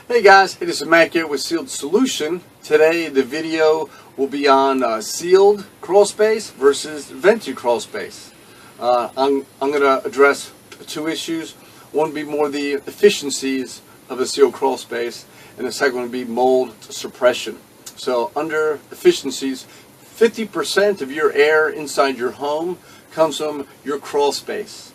Hey guys, this is Matt here with Sealed Solution. Today the video will be on sealed crawl space versus vented crawl space. I'm going to address two issues. One will be more the efficiencies of a sealed crawl space, and the second one will be mold suppression. So under efficiencies, 50% of your air inside your home comes from your crawl space.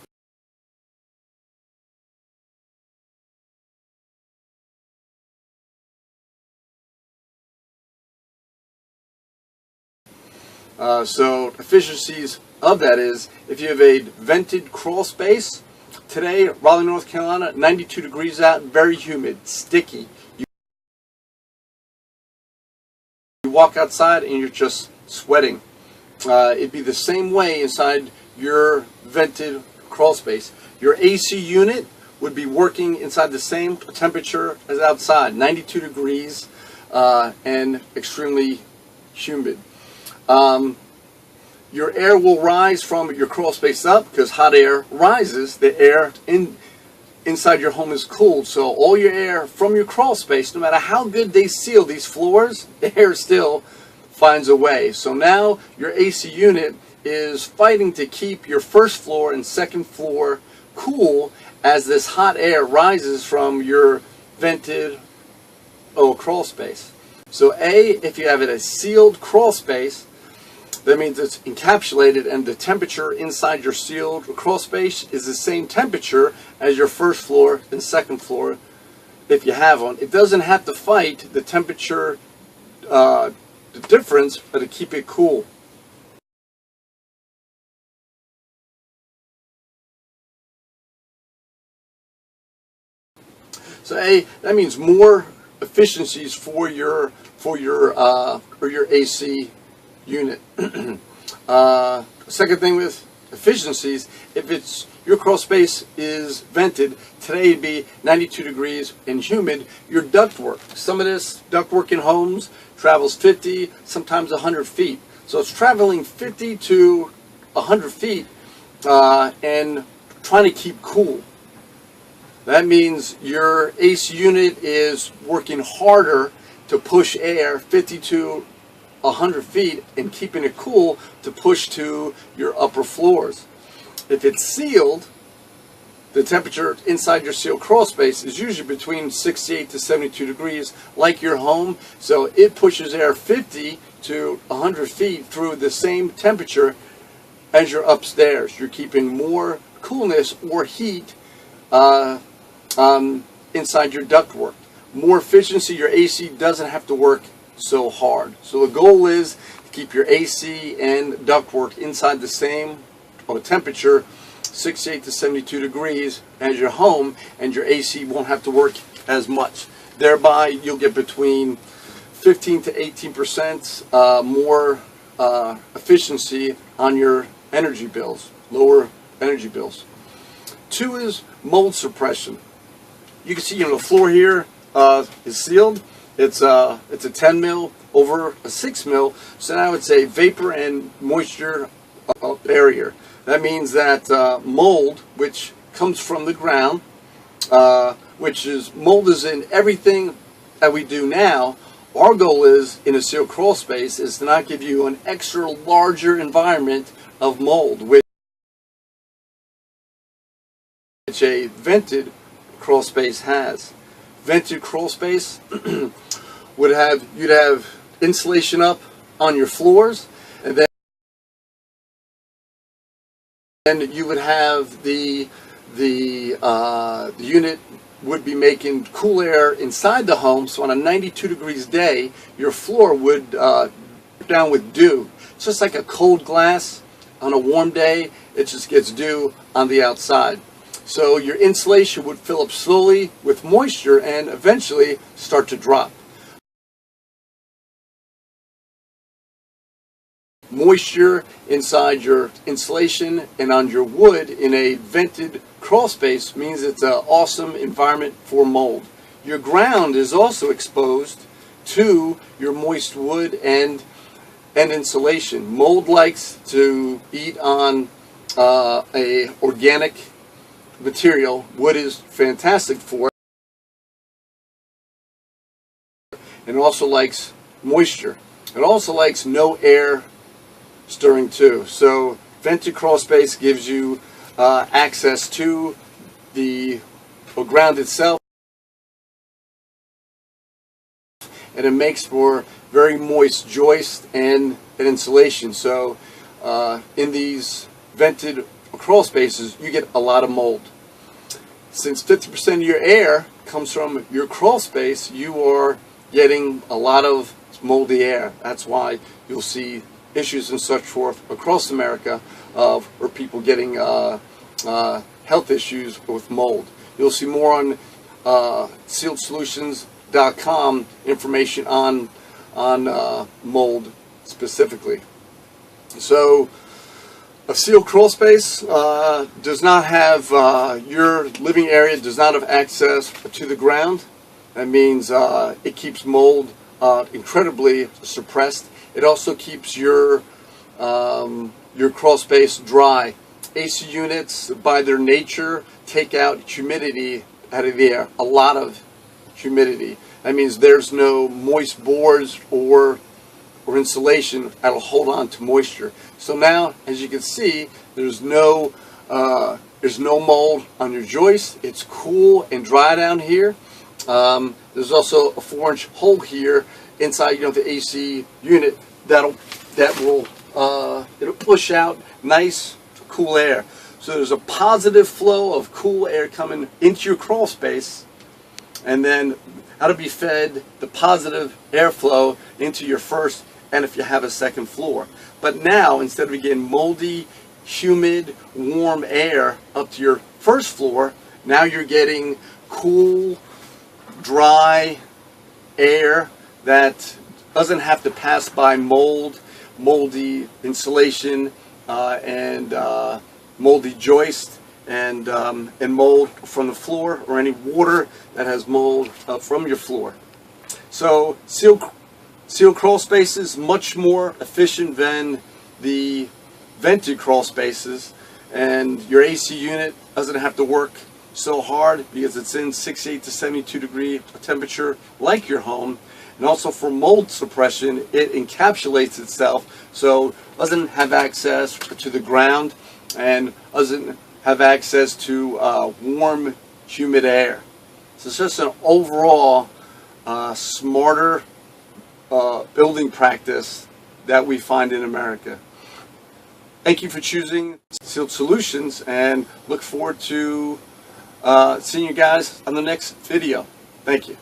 So efficiencies of that is, if you have a vented crawl space, today, Raleigh, North Carolina, 92 degrees out, very humid, sticky. You walk outside and you're just sweating. It'd be the same way inside your vented crawl space. Your AC unit would be working inside the same temperature as outside, 92 degrees and extremely humid. Your air will rise from your crawl space up because hot air rises. The air inside your home is cooled. So all your air from your crawl space, no matter how good they seal these floors, the air still finds a way. So now your AC unit is fighting to keep your first floor and second floor cool as this hot air rises from your vented crawl space. So if you have a sealed crawl space, that means it's encapsulated, and the temperature inside your sealed crawl space is the same temperature as your first floor and second floor if you have one. It doesn't have to fight the temperature the difference, but to keep it cool. So that means more efficiencies for your AC unit. Second thing with efficiencies, if it's your crawl space is vented, today it'd be 92 degrees and humid, your ductwork. Some of this ductwork in homes travels 50, sometimes 100 feet. So it's traveling 50 to 100 feet and trying to keep cool. That means your AC unit is working harder to push air 50 to 100 feet and keeping it cool to push to your upper floors. If it's sealed, the temperature inside your sealed crawl space is usually between 68 to 72 degrees, like your home. So it pushes air 50 to 100 feet through the same temperature as your upstairs. You're keeping more coolness or heat inside your ductwork. More efficiency, your AC doesn't have to work so hard. So the goal is to keep your AC and ductwork inside the same temperature, 68 to 72 degrees as your home, and your AC won't have to work as much. Thereby you'll get between 15 to 18% more efficiency on your energy bills, lower energy bills. Two is mold suppression. You can see, the floor here is sealed. It's a 10 mil over a 6 mil, so now it's a vapor and moisture barrier. That means that mold, which comes from the ground, mold is in everything that we do now. Our goal is, in a sealed crawl space, is to not give you an extra larger environment of mold, which a vented crawl space has. Vented crawl space you'd have insulation up on your floors, and then you would have the unit would be making cool air inside the home. So on a 92 degrees day, your floor would down with dew. It's just like a cold glass on a warm day. It just gets dew on the outside. So your insulation would fill up slowly with moisture and eventually start to drop. Moisture inside your insulation and on your wood in a vented crawl space means it's an awesome environment for mold. Your ground is also exposed to your moist wood and insulation. Mold likes to eat on a organic material. Wood is fantastic for and it also likes moisture. It also likes no air stirring too. So vented crawl space gives you access to the ground itself, and it makes for very moist joist and an insulation. So in these vented crawl spaces, you get a lot of mold. Since 50% of your air comes from your crawl space, you are getting a lot of moldy air. That's why you'll see issues and such forth across America of people getting health issues with mold. You'll see more on sealedsolutions.com information on mold specifically. So a sealed crawl space does not have, your living area does not have access to the ground. That means it keeps mold incredibly suppressed. It also keeps your crawl space dry. AC units, by their nature, take out humidity out of the air, a lot of humidity. That means there's no moist boards or insulation that'll hold on to moisture. So now, as you can see, there's no mold on your joist. It's cool and dry down here. There's also a 4-inch hole here inside, the AC unit that will it'll push out nice cool air. So there's a positive flow of cool air coming into your crawl space, and then that'll be fed the positive airflow into your first, and if you have a second floor. But now, instead of getting moldy, humid, warm air up to your first floor, now you're getting cool, dry air that doesn't have to pass by moldy insulation, and moldy joist, and mold from the floor, or any water that has mold from your floor. So sealed crawl spaces much more efficient than the vented crawl spaces, and your AC unit doesn't have to work so hard because it's in 68 to 72 degree temperature like your home. And also for mold suppression, it encapsulates itself, so doesn't have access to the ground and doesn't have access to warm, humid air. So it's just an overall smarter building practice that we find in America. Thank you for choosing Sealed Solutions, and look forward to seeing you guys on the next video. Thank you.